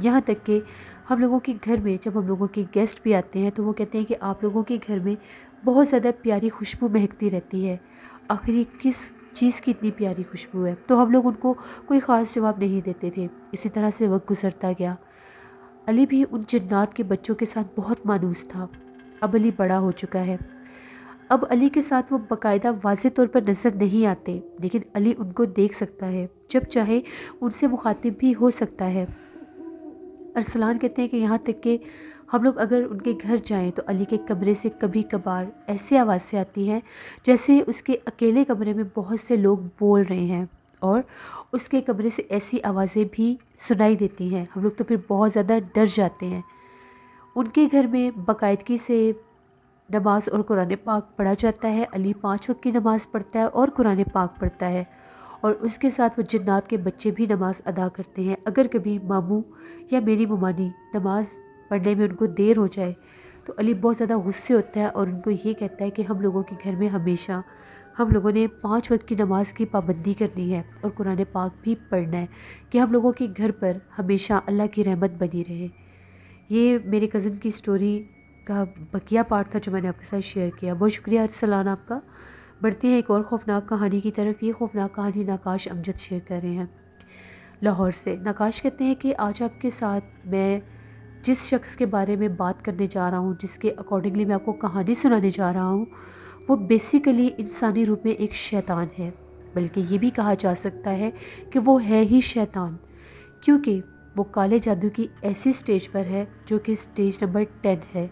یہاں تک کہ ہم لوگوں کے گھر میں جب ہم لوگوں کے گیسٹ بھی آتے ہیں تو وہ کہتے ہیں کہ آپ لوگوں کے گھر میں بہت زیادہ پیاری خوشبو مہکتی رہتی ہے، آخر یہ کس چیز کی اتنی پیاری خوشبو ہے؟ تو ہم لوگ ان کو کوئی خاص جواب نہیں دیتے تھے۔ اسی طرح سے وقت گزرتا گیا، علی بھی ان جنات کے بچوں کے ساتھ بہت مانوس تھا۔ اب علی بڑا ہو چکا ہے، اب علی کے ساتھ وہ باقاعدہ واضح طور پر نظر نہیں آتے، لیکن علی ان کو دیکھ سکتا ہے، جب چاہے ان سے مخاطب بھی ہو سکتا ہے۔ ارسلان کہتے ہیں کہ یہاں تک کہ ہم لوگ اگر ان کے گھر جائیں تو علی کے کمرے سے کبھی کبھار ایسی آوازیں آتی ہیں جیسے اس کے اکیلے کمرے میں بہت سے لوگ بول رہے ہیں، اور اس کے کمرے سے ایسی آوازیں بھی سنائی دیتی ہیں۔ ہم لوگ تو پھر بہت زیادہ ڈر جاتے ہیں۔ ان کے گھر میں باقاعدگی سے نماز اور قرآن پاک پڑھا جاتا ہے، علی 5 وقت کی نماز پڑھتا ہے اور قرآن پاک پڑھتا ہے، اور اس کے ساتھ وہ جنات کے بچے بھی نماز ادا کرتے ہیں۔ اگر کبھی ماموں یا میری ممانی نماز پڑھنے میں ان کو دیر ہو جائے تو علی بہت زیادہ غصے ہوتا ہے اور ان کو یہ کہتا ہے کہ ہم لوگوں کے گھر میں ہمیشہ ہم لوگوں نے 5 وقت کی نماز کی پابندی کرنی ہے اور قرآن پاک بھی پڑھنا ہے کہ ہم لوگوں کے گھر پر ہمیشہ اللہ کی رحمت بنی رہے۔ یہ میرے کزن کی سٹوری کا بقیہ پارٹ تھا جو میں نے آپ کے ساتھ شیئر کیا۔ بہت شکریہ ارسلان آپ کا۔ بڑھتے ہیں ایک اور خوفناک کہانی کی طرف۔ یہ خوفناک کہانی ناقاش امجد شیئر کر رہے ہیں لاہور سے۔ ناقاش کہتے ہیں کہ آج آپ کے ساتھ میں جس شخص کے بارے میں بات کرنے جا رہا ہوں، جس کے اکارڈنگلی میں آپ کو کہانی سنانے جا رہا ہوں، وہ بیسیکلی انسانی روپ میں ایک شیطان ہے، بلکہ یہ بھی کہا جا سکتا ہے کہ وہ ہے ہی شیطان، کیونکہ وہ کالے جادو کی ایسی سٹیج پر ہے جو کہ سٹیج نمبر 10 ہے،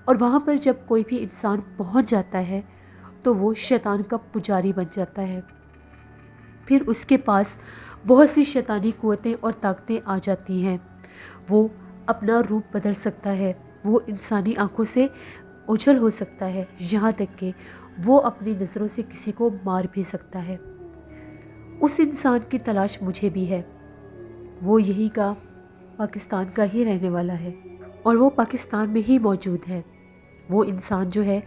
اور وہاں پر جب کوئی بھی انسان پہنچ جاتا ہے تو وہ شیطان کا پجاری بن جاتا ہے۔ پھر اس کے پاس بہت سی شیطانی قوتیں اور طاقتیں آ جاتی ہیں۔ وہ اپنا روپ بدل سکتا ہے، وہ انسانی آنکھوں سے اوجھل ہو سکتا ہے، یہاں تک کہ وہ اپنی نظروں سے کسی کو مار بھی سکتا ہے۔ اس انسان کی تلاش مجھے بھی ہے۔ وہ یہی کا پاکستان کا ہی رہنے والا ہے اور وہ پاکستان میں ہی موجود ہے۔ وہ انسان جو ہے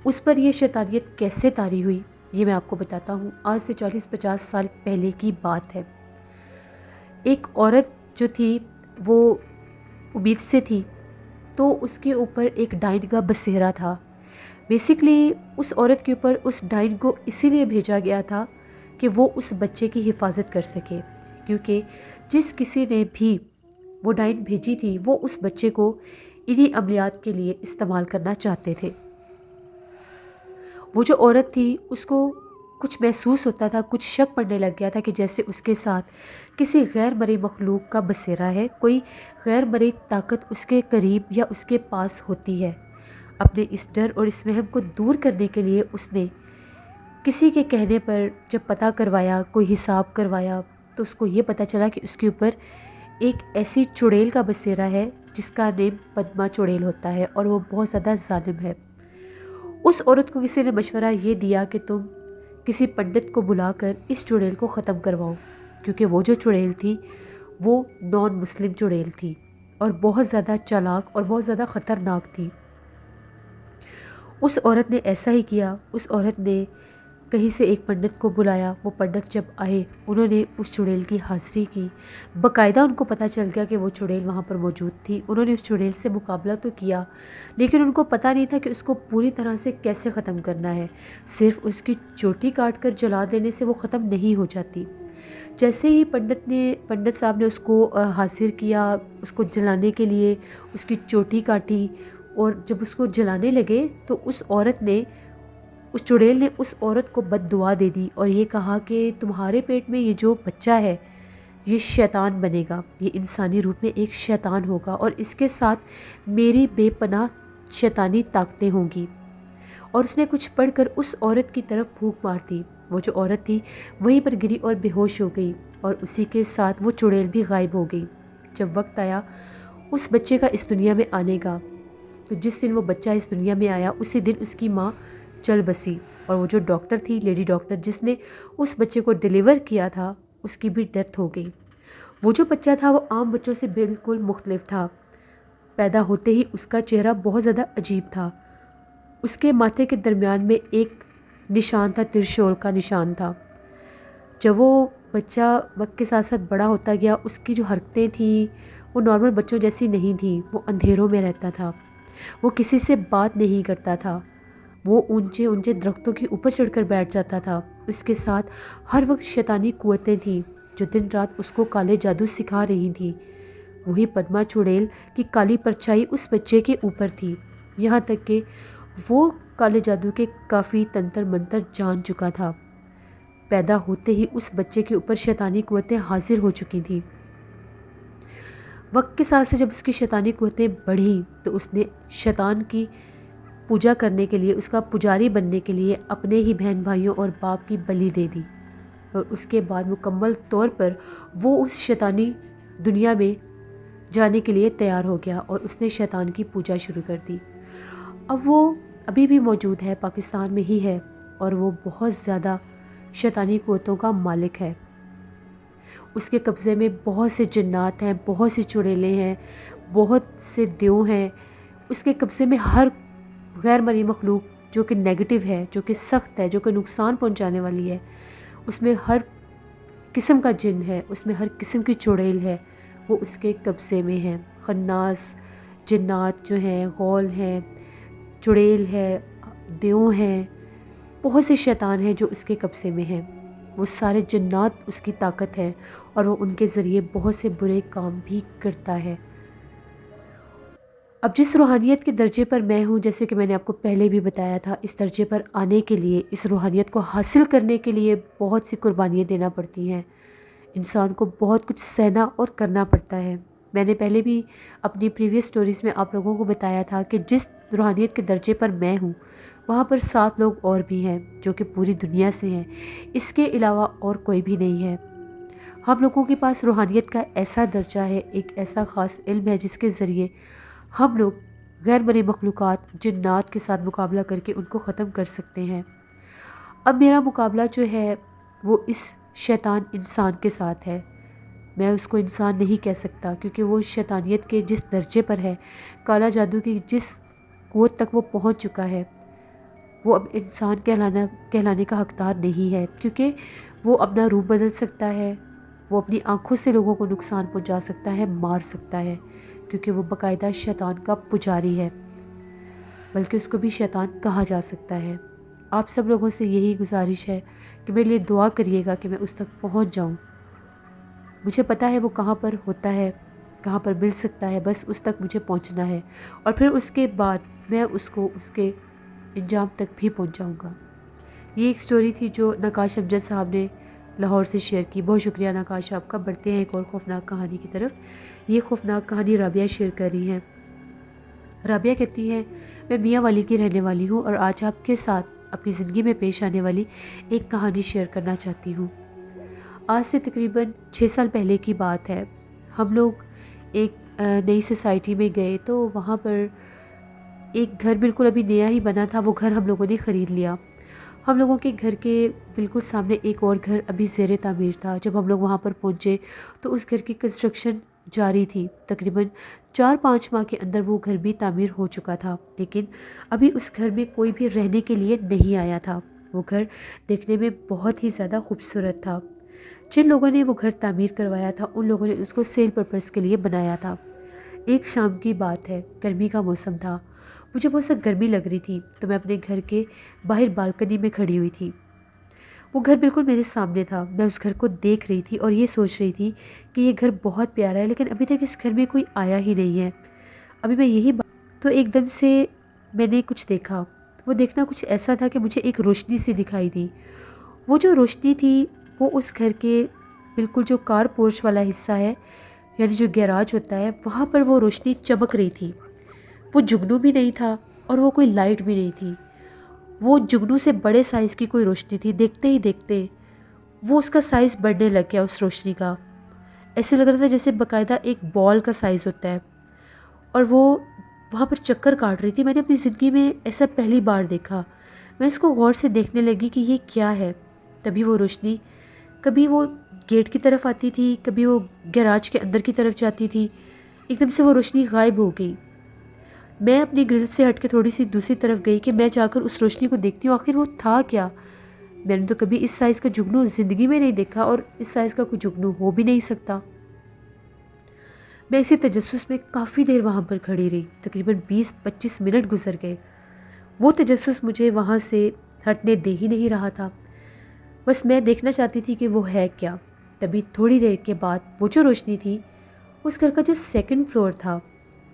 اس پر یہ شیطانیت کیسے طاری ہوئی یہ میں آپ کو بتاتا ہوں۔ آج سے 40-50 سال پہلے کی بات ہے۔ ایک عورت جو تھی وہ امید سے تھی، تو اس کے اوپر ایک ڈائن کا بسیرا تھا۔ بیسیکلی اس عورت کے اوپر اس ڈائن کو اسی لیے بھیجا گیا تھا کہ وہ اس بچے کی حفاظت کر سکے، کیونکہ جس کسی نے بھی وہ ڈائن بھیجی تھی وہ اس بچے کو انہی عملیات کے لیے استعمال کرنا چاہتے تھے۔ وہ جو عورت تھی اس کو کچھ محسوس ہوتا تھا، کچھ شک پڑنے لگ گیا تھا کہ جیسے اس کے ساتھ کسی غیر مرئی مخلوق کا بسیرا ہے، کوئی غیر مرئی طاقت اس کے قریب یا اس کے پاس ہوتی ہے۔ اپنے اس ڈر اور اس وہم کو دور کرنے کے لیے اس نے کسی کے کہنے پر جب پتہ کروایا، کوئی حساب کروایا، تو اس کو یہ پتہ چلا کہ اس کے اوپر ایک ایسی چڑیل کا بسیرا ہے جس کا نیم پدما چڑیل ہوتا ہے، اور وہ بہت زیادہ ظالم ہے۔ اس عورت کو کسی نے مشورہ یہ دیا کہ تم کسی پنڈت کو بلا کر اس چڑیل کو ختم کرواؤ، کیونکہ وہ جو چڑیل تھی وہ نان مسلم چڑیل تھی اور بہت زیادہ چالاک اور بہت زیادہ خطرناک تھی۔ اس عورت نے ایسا ہی کیا۔ اس عورت نے کہیں سے ایک پنڈت کو بلایا، وہ پنڈت جب آئے انہوں نے اس چڑیل کی حاضری کی، باقاعدہ ان کو پتہ چل گیا کہ وہ چڑیل وہاں پر موجود تھی۔ انہوں نے اس چڑیل سے مقابلہ تو کیا، لیکن ان کو پتہ نہیں تھا کہ اس کو پوری طرح سے کیسے ختم کرنا ہے۔ صرف اس کی چوٹی کاٹ کر جلا دینے سے وہ ختم نہیں ہو جاتی۔ جیسے ہی پنڈت صاحب نے اس کو حاضر کیا، اس کو جلانے کے لیے اس کی چوٹی کاٹی، اور جب اس کو جلانے لگے تو اس چڑیل نے اس عورت کو بد دعا دے دی اور یہ کہا کہ تمہارے پیٹ میں یہ جو بچہ ہے یہ شیطان بنے گا، یہ انسانی روپ میں ایک شیطان ہوگا اور اس کے ساتھ میری بے پناہ شیطانی طاقتیں ہوں گی۔ اور اس نے کچھ پڑھ کر اس عورت کی طرف پھونک مار دی۔ وہ جو عورت تھی وہیں پر گری اور بے ہوش ہو گئی، اور اسی کے ساتھ وہ چڑیل بھی غائب ہو گئی۔ جب وقت آیا اس بچے کا اس دنیا میں آنے کا، تو جس دن وہ بچہ اس دنیا میں آیا اسی دن اس کی ماں چل بسی، اور وہ جو ڈاکٹر تھی، لیڈی ڈاکٹر جس نے اس بچے کو ڈیلیور کیا تھا، اس کی بھی ڈیتھ ہو گئی۔ وہ جو بچہ تھا وہ عام بچوں سے بالکل مختلف تھا۔ پیدا ہوتے ہی اس کا چہرہ بہت زیادہ عجیب تھا۔ اس کے ماتھے کے درمیان میں ایک نشان تھا، ترشول کا نشان تھا۔ جب وہ بچہ وقت کے ساتھ ساتھ بڑا ہوتا گیا، اس کی جو حرکتیں تھیں وہ نارمل بچوں جیسی نہیں تھی، وہ اندھیروں میں رہتا تھا، وہ کسی سے بات نہیں کرتا تھا، وہ اونچے اونچے درختوں کے اوپر چڑھ کر بیٹھ جاتا تھا۔ اس کے ساتھ ہر وقت شیطانی قوتیں تھیں جو دن رات اس کو کالے جادو سکھا رہی تھیں۔ وہی پدما چڑیل کی کالی پرچھائی اس بچے کے اوپر تھی، یہاں تک کہ وہ کالے جادو کے کافی تنتر منتر جان چکا تھا۔ پیدا ہوتے ہی اس بچے کے اوپر شیطانی قوتیں حاضر ہو چکی تھیں۔ وقت کے ساتھ سے جب اس کی شیطانی قوتیں بڑھیں تو اس نے شیطان کی پوجا کرنے کے لیے، اس کا پجاری بننے کے لیے اپنے ہی بہن بھائیوں اور باپ کی بلی دے دی، اور اس کے بعد مکمل طور پر وہ اس شیطانی دنیا میں جانے کے لیے تیار ہو گیا اور اس نے شیطان کی پوجا شروع کر دی۔ اب وہ ابھی بھی موجود ہے، پاکستان میں ہی ہے، اور وہ بہت زیادہ شیطانی قوتوں کا مالک ہے۔ اس کے قبضے میں بہت سے جنات ہیں، بہت سی چڑیلیں ہیں، بہت سے دیو ہیں۔ اس کے قبضے میں ہر غیر مرئی مخلوق جو کہ نیگیٹو ہے، جو کہ سخت ہے، جو کہ نقصان پہنچانے والی ہے، اس میں ہر قسم کا جن ہے، اس میں ہر قسم کی چڑیل ہے، وہ اس کے قبضے میں ہیں۔ خناس جنات جو ہیں، غول ہیں، چڑیل ہے، دیو ہیں، بہت سے شیطان ہیں جو اس کے قبضے میں ہیں۔ وہ سارے جنات اس کی طاقت ہے اور وہ ان کے ذریعے بہت سے برے کام بھی کرتا ہے۔ اب جس روحانیت کے درجے پر میں ہوں، جیسے کہ میں نے آپ کو پہلے بھی بتایا تھا، اس درجے پر آنے کے لیے، اس روحانیت کو حاصل کرنے کے لیے بہت سی قربانیاں دینا پڑتی ہیں، انسان کو بہت کچھ سہنا اور کرنا پڑتا ہے۔ میں نے پہلے بھی اپنی پریویس سٹوریز میں آپ لوگوں کو بتایا تھا کہ جس روحانیت کے درجے پر میں ہوں وہاں پر 7 لوگ اور بھی ہیں جو کہ پوری دنیا سے ہیں، اس کے علاوہ اور کوئی بھی نہیں ہے۔ ہم لوگوں کے پاس روحانیت کا ایسا درجہ ہے، ایک ایسا خاص علم ہے جس کے ذریعے ہم لوگ غیر مرئی مخلوقات جنات کے ساتھ مقابلہ کر کے ان کو ختم کر سکتے ہیں۔ اب میرا مقابلہ جو ہے وہ اس شیطان انسان کے ساتھ ہے۔ میں اس کو انسان نہیں کہہ سکتا کیونکہ وہ شیطانیت کے جس درجے پر ہے، کالا جادو کی جس قوت تک وہ پہنچ چکا ہے، وہ اب انسان کہلانے کا حقدار نہیں ہے، کیونکہ وہ اپنا روپ بدل سکتا ہے، وہ اپنی آنکھوں سے لوگوں کو نقصان پہنچا سکتا ہے، مار سکتا ہے، کیونکہ وہ باقاعدہ شیطان کا پجاری ہے، بلکہ اس کو بھی شیطان کہا جا سکتا ہے۔ آپ سب لوگوں سے یہی گزارش ہے کہ میرے لیے دعا کریے گا کہ میں اس تک پہنچ جاؤں۔ مجھے پتہ ہے وہ کہاں پر ہوتا ہے، کہاں پر مل سکتا ہے، بس اس تک مجھے پہنچنا ہے، اور پھر اس کے بعد میں اس کو اس کے انجام تک بھی پہنچاؤں گا۔ یہ ایک سٹوری تھی جو نقاش امجد صاحب نے لاہور سے شیئر کی۔ بہت شکریہ نقاش آپ کا۔ بڑھتے ہیں ایک اور خوفناک کہانی کی طرف۔ یہ خوفناک کہانی رابعہ شیئر کر رہی ہیں۔ رابعہ کہتی ہے، میں میاں والی کی رہنے والی ہوں اور آج آپ کے ساتھ اپنی زندگی میں پیش آنے والی ایک کہانی شیئر کرنا چاہتی ہوں۔ آج سے تقریباً 6 سال پہلے کی بات ہے۔ ہم لوگ ایک نئی سوسائٹی میں گئے تو وہاں پر ایک گھر بالکل ابھی نیا ہی بنا تھا، وہ گھر ہم لوگوں نے خرید لیا۔ ہم لوگوں کے گھر کے بالکل سامنے ایک اور گھر ابھی زیر تعمیر تھا۔ جب ہم لوگ وہاں پر پہنچے تو اس گھر کی کنسٹرکشن جاری تھی، تقریباً 4-5 ماہ کے اندر وہ گھر بھی تعمیر ہو چکا تھا، لیکن ابھی اس گھر میں کوئی بھی رہنے کے لیے نہیں آیا تھا۔ وہ گھر دیکھنے میں بہت ہی زیادہ خوبصورت تھا۔ جن لوگوں نے وہ گھر تعمیر کروایا تھا ان لوگوں نے اس کو سیل پرپز کے لیے بنایا تھا۔ ایک شام کی بات ہے، گرمی کا موسم تھا، مجھے بہت سخت گرمی لگ رہی تھی تو میں اپنے گھر کے باہر بالکنی میں کھڑی ہوئی تھی۔ وہ گھر بالکل میرے سامنے تھا، میں اس گھر کو دیکھ رہی تھی اور یہ سوچ رہی تھی کہ یہ گھر بہت پیارا ہے، لیکن ابھی تک اس گھر میں کوئی آیا ہی نہیں ہے۔ ابھی میں یہی تو ایک دم سے میں نے کچھ دیکھا۔ وہ دیکھنا کچھ ایسا تھا کہ مجھے ایک روشنی سی دکھائی دی۔ وہ جو روشنی تھی وہ اس گھر کے بالکل جو کار پورچ والا حصہ ہے، یعنی جو گیراج ہوتا ہے، وہاں پر وہ روشنی چمک رہی تھی۔ وہ جگنو بھی نہیں تھا اور وہ کوئی لائٹ بھی نہیں تھی، وہ جگنو سے بڑے سائز کی کوئی روشنی تھی۔ دیکھتے ہی دیکھتے وہ اس کا سائز بڑھنے لگ گیا، اس روشنی کا ایسے لگ رہا تھا جیسے باقاعدہ ایک بال کا سائز ہوتا ہے، اور وہ وہاں پر چکر کاٹ رہی تھی۔ میں نے اپنی زندگی میں ایسا پہلی بار دیکھا۔ میں اس کو غور سے دیکھنے لگی کہ یہ کیا ہے۔ تبھی وہ روشنی کبھی وہ گیٹ کی طرف آتی تھی، کبھی وہ گیراج کے اندر کی طرف جاتی تھی، ایک دم سے وہ روشنی غائب ہو گئی۔ میں اپنی گرل سے ہٹ کے تھوڑی سی دوسری طرف گئی کہ میں جا کر اس روشنی کو دیکھتی ہوں آخر وہ تھا کیا۔ میں نے تو کبھی اس سائز کا جگنو زندگی میں نہیں دیکھا، اور اس سائز کا کوئی جگنو ہو بھی نہیں سکتا۔ میں اسی تجسس میں کافی دیر وہاں پر کھڑی رہی، تقریباً 20-25 منٹ گزر گئے۔ وہ تجسس مجھے وہاں سے ہٹنے دے ہی نہیں رہا تھا، بس میں دیکھنا چاہتی تھی کہ وہ ہے کیا۔ تبھی تھوڑی دیر کے بعد وہ جو روشنی تھی، اس گھر کا جو سیکنڈ فلور تھا،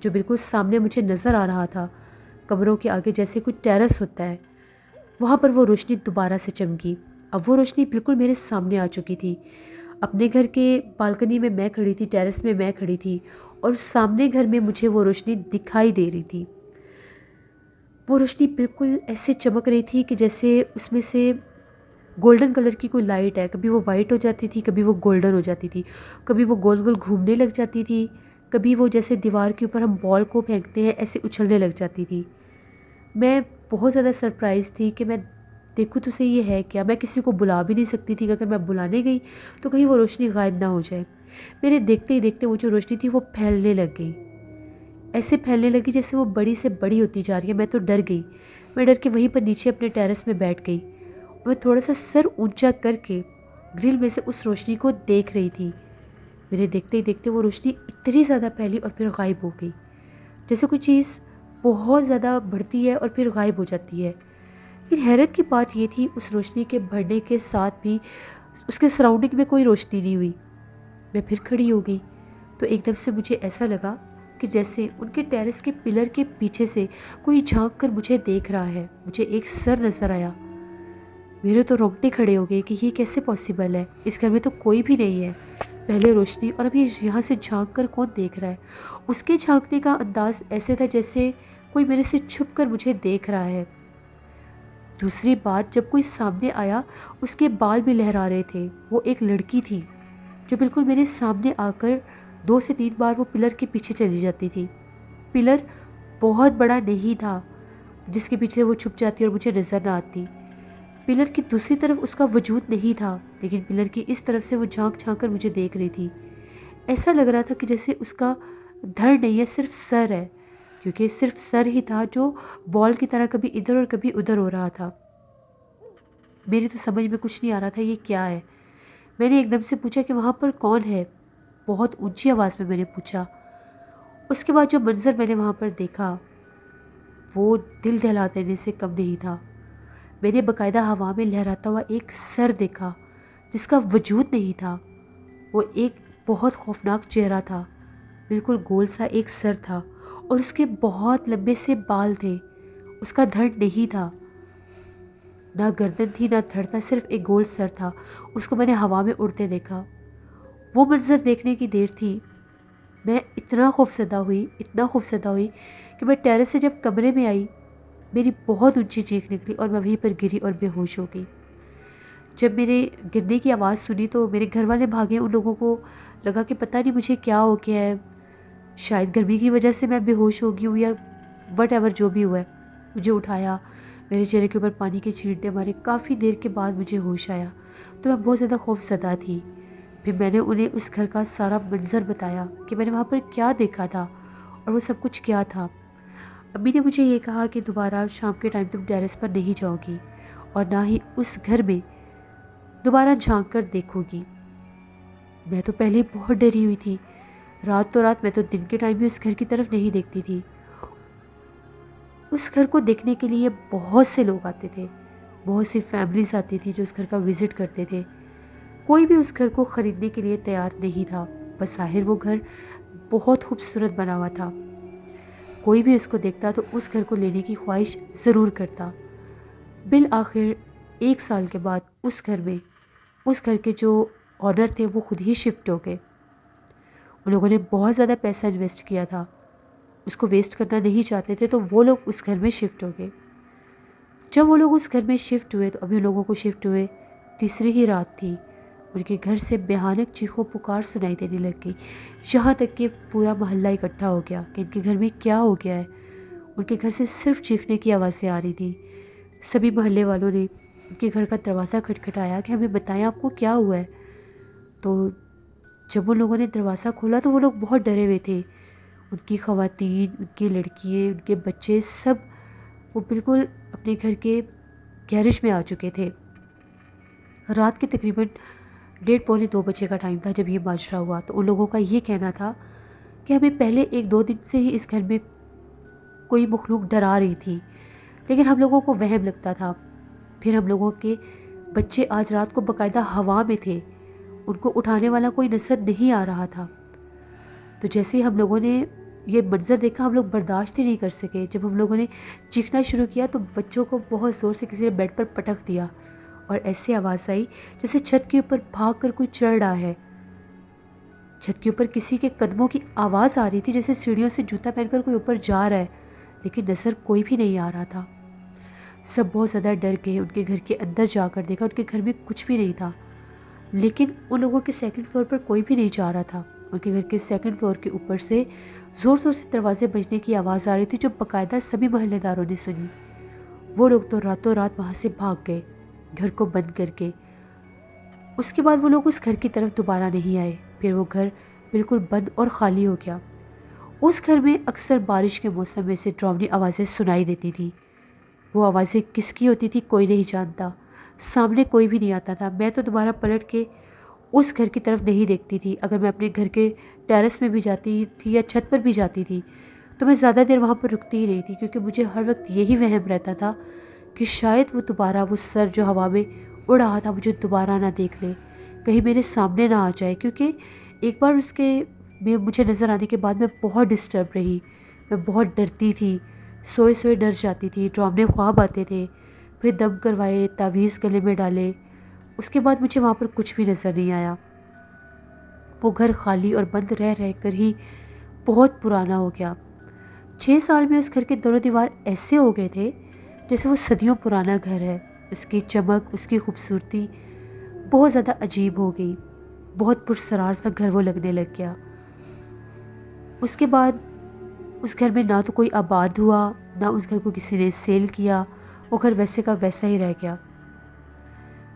جو بالکل سامنے مجھے نظر آ رہا تھا، کمروں کے آگے جیسے کچھ ٹیرس ہوتا ہے، وہاں پر وہ روشنی دوبارہ سے چمکی۔ اب وہ روشنی بالکل میرے سامنے آ چکی تھی۔ اپنے گھر کے بالکنی میں کھڑی تھی، ٹیرس میں کھڑی تھی، اور سامنے گھر میں مجھے وہ روشنی دکھائی دے رہی تھی۔ وہ روشنی بالکل ایسے چمک رہی تھی کہ جیسے اس میں سے گولڈن کلر کی کوئی لائٹ ہے، کبھی وہ وائٹ ہو جاتی تھی، کبھی وہ گولڈن ہو جاتی تھی، کبھی وہ گول گول گھومنے لگ جاتی تھی، کبھی وہ جیسے دیوار کے اوپر ہم بال کو پھینکتے ہیں ایسے اچھلنے لگ جاتی تھی۔ میں بہت زیادہ سرپرائز تھی کہ میں دیکھوں تو صحیح یہ ہے کیا۔ میں کسی کو بلا بھی نہیں سکتی تھی کہ اگر میں بلانے گئی تو کہیں وہ روشنی غائب نہ ہو جائے۔ میرے دیکھتے ہی دیکھتے وہ جو روشنی تھی وہ پھیلنے لگ گئی، ایسے پھیلنے لگی جیسے وہ بڑی سے بڑی ہوتی جا رہی ہے۔ میں تو ڈر گئی، میں ڈر کے وہیں پر نیچے اپنے ٹیرس میں بیٹھ گئی۔ میں تھوڑا سا سر اونچا کر کے گرل میں سے اس روشنی کو دیکھ رہی تھی۔ میرے دیکھتے ہی دیکھتے وہ روشنی اتنی زیادہ پھیلی اور پھر غائب ہو گئی، جیسے کوئی چیز بہت زیادہ بڑھتی ہے اور پھر غائب ہو جاتی ہے۔ لیکن حیرت کی بات یہ تھی، اس روشنی کے بڑھنے کے ساتھ بھی اس کے سراؤنڈنگ میں کوئی روشنی نہیں ہوئی۔ میں پھر کھڑی ہو گئی تو ایک دم سے مجھے ایسا لگا کہ جیسے ان کے ٹیرس کے پلر کے پیچھے سے کوئی جھانک کر مجھے دیکھ رہا ہے۔ مجھے ایک سر نظر آیا، میرے تو رونگٹے کھڑے ہو گئے کہ یہ کیسے پاسبل ہے، اس گھر میں تو کوئی بھی نہیں ہے، پہلے روشنی اور ابھی یہاں سے جھانک کر کون دیکھ رہا ہے۔ اس کے جھانکنے کا انداز ایسے تھا جیسے کوئی میرے سے چھپ کر مجھے دیکھ رہا ہے۔ دوسری بار جب کوئی سامنے آیا، اس کے بال بھی لہرا رہے تھے۔ وہ ایک لڑکی تھی جو بالکل میرے سامنے آ کر 2 سے 3 بار وہ پلر کے پیچھے چلی جاتی تھی۔ پلر بہت بڑا نہیں تھا جس کے پیچھے وہ چھپ جاتی اور مجھے نظر نہ آتی۔ پلر کی دوسری طرف اس کا وجود نہیں تھا، لیکن پلر کی اس طرف سے وہ جھانک جھانک کر مجھے دیکھ رہی تھی۔ ایسا لگ رہا تھا کہ جیسے اس کا دھڑ نہیں ہے، صرف سر ہے، کیونکہ صرف سر ہی تھا جو بال کی طرح کبھی ادھر اور کبھی ادھر ہو رہا تھا۔ میری تو سمجھ میں کچھ نہیں آ رہا تھا یہ کیا ہے۔ میں نے ایک دم سے پوچھا کہ وہاں پر کون ہے، بہت اونچی آواز میں نے پوچھا۔ اس کے بعد جو منظر میں نے وہاں پر دیکھا وہ دل دہلا دینے سے کم نہیں تھا۔ میں نے باقاعدہ ہوا میں لہراتا ہوا ایک سر دیکھا جس کا وجود نہیں تھا۔ وہ ایک بہت خوفناک چہرہ تھا، بالکل گول سا ایک سر تھا اور اس کے بہت لمبے سے بال تھے۔ اس کا دھڑ نہیں تھا، نہ گردن تھی نہ دھڑ تھا، صرف ایک گول سر تھا۔ اس کو میں نے ہوا میں اڑتے دیکھا۔ وہ منظر دیکھنے کی دیر تھی، میں اتنا خوفزدہ ہوئی کہ میں ٹیرس سے جب کمرے میں آئی، میری بہت اونچی چیخ نکلی اور میں وہیں پر گری اور بے ہوش ہو گئی۔ جب میرے گرنے کی آواز سنی تو میرے گھر والے بھاگے۔ ان لوگوں کو لگا کہ پتہ نہیں مجھے کیا ہو گیا ہے، شاید گرمی کی وجہ سے میں بے ہوش ہو گئی ہوں یا وٹ ایور جو بھی ہوا ہے۔ مجھے اٹھایا، میرے چہرے کے اوپر پانی کے چھینٹے مارے۔ کافی دیر کے بعد مجھے ہوش آیا تو میں بہت زیادہ خوف زدہ تھی۔ پھر میں نے انہیں اس گھر کا سارا منظر بتایا کہ میں نے وہاں پر کیا دیکھا تھا اور وہ سب کچھ کیا تھا۔ امی نے مجھے یہ کہا کہ دوبارہ شام کے ٹائم تم ٹیرس پر نہیں جاؤ گی اور نہ ہی اس گھر میں دوبارہ جھانک کر دیکھو گی۔ میں تو پہلے بہت ڈری ہوئی تھی، رات میں تو دن کے ٹائم بھی اس گھر کی طرف نہیں دیکھتی تھی۔ اس گھر کو دیکھنے کے لیے بہت سے لوگ آتے تھے، بہت سی فیملیز آتی تھی جو اس گھر کا وزٹ کرتے تھے۔ کوئی بھی اس گھر کو خریدنے کے لیے تیار نہیں تھا، بظاہر وہ گھر بہت خوبصورت بنا ہوا تھا۔ کوئی بھی اس کو دیکھتا تو اس گھر کو لینے کی خواہش ضرور کرتا۔ بالآخر 1 سال کے بعد اس گھر کے جو آنر تھے وہ خود ہی شفٹ ہو گئے۔ ان لوگوں نے بہت زیادہ پیسہ انویسٹ کیا تھا، اس کو ویسٹ کرنا نہیں چاہتے تھے، تو وہ لوگ اس گھر میں شفٹ ہو گئے۔ جب وہ لوگ اس گھر میں شفٹ ہوئے تو ابھی ان لوگوں کو شفٹ ہوئے تیسری ہی رات تھی، ان کے گھر سے بھیانک چیخ و پکار سنائی دینے لگ گئی، یہاں تک کہ پورا محلہ اکٹھا ہو گیا کہ ان کے گھر میں کیا ہو گیا ہے۔ ان کے گھر سے صرف چیخنے کی آوازیں آ رہی تھیں۔ سبھی محلے والوں نے ان کے گھر کا دروازہ کھٹکھٹایا کہ ہمیں بتائیں آپ کو کیا ہوا ہے۔ تو جب ان لوگوں نے دروازہ کھولا تو وہ لوگ بہت ڈرے ہوئے تھے۔ ان کی خواتین، ان کی لڑکیاں، ان کے بچے سب وہ بالکل اپنے گھر کے گیرج میں آ چکے تھے۔ رات کے تقریباً 1:30 پونے 2 بجے کا ٹائم تھا جب یہ ماجرا ہوا۔ تو ان لوگوں کا یہ کہنا تھا کہ ہمیں پہلے 1-2 دن سے ہی اس گھر میں کوئی مخلوق ڈرا رہی تھی، لیکن ہم لوگوں کو وہم لگتا تھا۔ پھر ہم لوگوں کے بچے آج رات کو باقاعدہ ہوا میں تھے، ان کو اٹھانے والا کوئی نظر نہیں آ رہا تھا۔ تو جیسے ہی ہم لوگوں نے یہ منظر دیکھا، ہم لوگ برداشت ہی نہیں کر سکے۔ جب ہم لوگوں نے چیخنا شروع کیا تو بچوں کو بہت زور سے کسی نے بیڈ پر پٹک دیا، اور ایسی آواز آئی جیسے چھت کے اوپر بھاگ کر کوئی چڑھ رہا ہے۔ چھت کے اوپر کسی کے قدموں کی آواز آ رہی تھی، جیسے سیڑھیوں سے جوتا پہن کر کوئی اوپر جا رہا ہے، لیکن نظر کوئی بھی نہیں آ رہا تھا۔ سب بہت زیادہ ڈر گئے، ان کے گھر کے اندر جا کر دیکھا، ان کے گھر میں کچھ بھی نہیں تھا، لیکن ان لوگوں کے سیکنڈ فلور پر کوئی بھی نہیں جا رہا تھا۔ ان کے گھر کے سیکنڈ فلور کے اوپر سے زور زور سے دروازے بجنے کی آواز آ رہی تھی، جو باقاعدہ سبھی محلے داروں نے سنی۔ وہ لوگ تو راتوں رات وہاں سے بھاگ گئے، گھر کو بند کر کے۔ اس کے بعد وہ لوگ اس گھر کی طرف دوبارہ نہیں آئے۔ پھر وہ گھر بالکل بند اور خالی ہو گیا۔ اس گھر میں اکثر بارش کے موسم میں سے ڈراؤنی آوازیں سنائی دیتی تھیں۔ وہ آوازیں کس کی ہوتی تھی کوئی نہیں جانتا، سامنے کوئی بھی نہیں آتا تھا۔ میں تو دوبارہ پلٹ کے اس گھر کی طرف نہیں دیکھتی تھی۔ اگر میں اپنے گھر کے ٹیرس میں بھی جاتی تھی یا چھت پر بھی جاتی تھی تو میں زیادہ دیر وہاں پر رکتی ہی نہیں تھی، کیونکہ مجھے ہر وقت یہی وہم رہتا تھا کہ شاید وہ دوبارہ وہ سر جو ہوا میں اڑ رہا تھا مجھے دوبارہ نہ دیکھ لے، کہیں میرے سامنے نہ آ جائے۔ کیونکہ ایک بار اس کے مجھے نظر آنے کے بعد میں بہت ڈسٹرب رہی، میں بہت ڈرتی تھی، سوئے سوئے ڈر جاتی تھی، ڈراؤنے خواب آتے تھے، پھر دم کروائے، تعویذ گلے میں ڈالے، اس کے بعد مجھے وہاں پر کچھ بھی نظر نہیں آیا۔ وہ گھر خالی اور بند رہ رہ کر ہی بہت پرانا ہو گیا۔ 6 سال میں اس گھر کے دونوں دیوار ایسے ہو گئے تھے جیسے وہ صدیوں پرانا گھر ہے۔ اس کی چمک، اس کی خوبصورتی بہت زیادہ عجیب ہو گئی، بہت پرسرار سا گھر وہ لگنے لگ گیا۔ اس کے بعد اس گھر میں نہ تو کوئی آباد ہوا، نہ اس گھر کو کسی نے سیل کیا، وہ گھر ویسے کا ویسا ہی رہ گیا۔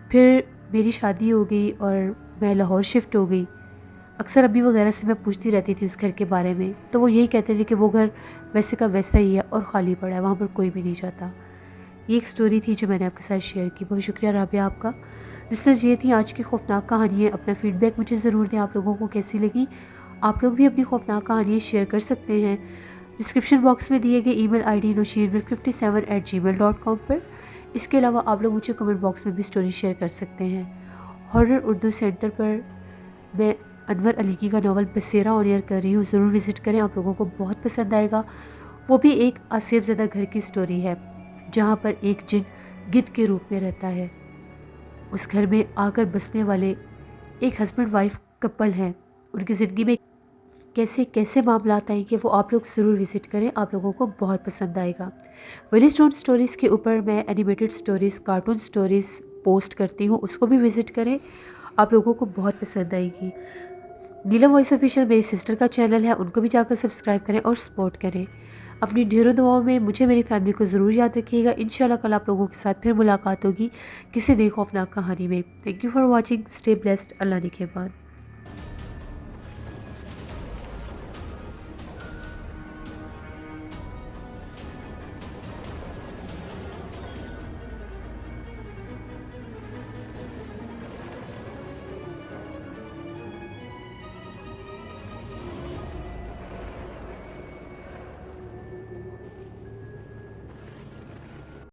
پھر میری شادی ہو گئی اور میں لاہور شفٹ ہو گئی۔ اکثر امی وغیرہ سے میں پوچھتی رہتی تھی اس گھر کے بارے میں، تو وہ یہی کہتے تھے کہ وہ گھر ویسے کا ویسا ہی ہے اور خالی پڑا ہے، وہاں پر کوئی بھی نہیں جاتا۔ یہ ایک سٹوری تھی جو میں نے آپ کے ساتھ شیئر کی۔ بہت شکریہ رابعہ آپ کا۔ لسنرز، یہ تھی آج کی خوفناک کہانیاں۔ اپنا فیڈ بیک مجھے ضرور دیں، آپ لوگوں کو کیسی لگی۔ آپ لوگ بھی اپنی خوفناک کہانیاں شیئر کر سکتے ہیں ڈسکرپشن باکس میں دیے گئے ای میل آئی ڈی noshirmir57@gmail.com پر۔ اس کے علاوہ آپ لوگ مجھے کمنٹ باکس میں بھی سٹوری شیئر کر سکتے ہیں۔ ہارر اردو سینٹر پر میں انور علیقی کا ناول بسیرا آن ایئر کر رہی ہوں، ضرور وزٹ کریں، آپ لوگوں کو بہت پسند آئے گا۔ وہ بھی ایک آصف زدہ گھر کی سٹوری ہے جہاں پر ایک جن گدھ کے روپ میں رہتا ہے۔ اس گھر میں آ کر بسنے والے ایک ہسبینڈ وائف کپل ہیں، ان کی زندگی میں کیسے کیسے معاملات آئیں کہ وہ آپ لوگ ضرور وزٹ کریں، آپ لوگوں کو بہت پسند آئے گا۔ ونی اسٹون سٹوریز کے اوپر میں animated stories, cartoon stories post کرتی ہوں، اس کو بھی وزٹ کریں، آپ لوگوں کو بہت پسند آئے گی۔ نیلم وائس آفیشیل میری سسٹر کا چینل ہے، ان کو بھی جا کر سبسکرائب کریں اور سپورٹ کریں۔ اپنی ڈھیروں دعاؤں میں مجھے میری فیملی کو ضرور یاد رکھیے گا۔ انشاءاللہ کل آپ لوگوں کے ساتھ پھر ملاقات ہوگی کسی نئی خوفناک کہانی میں۔ Thank you for watching, stay blessed, اللہ نگہبان۔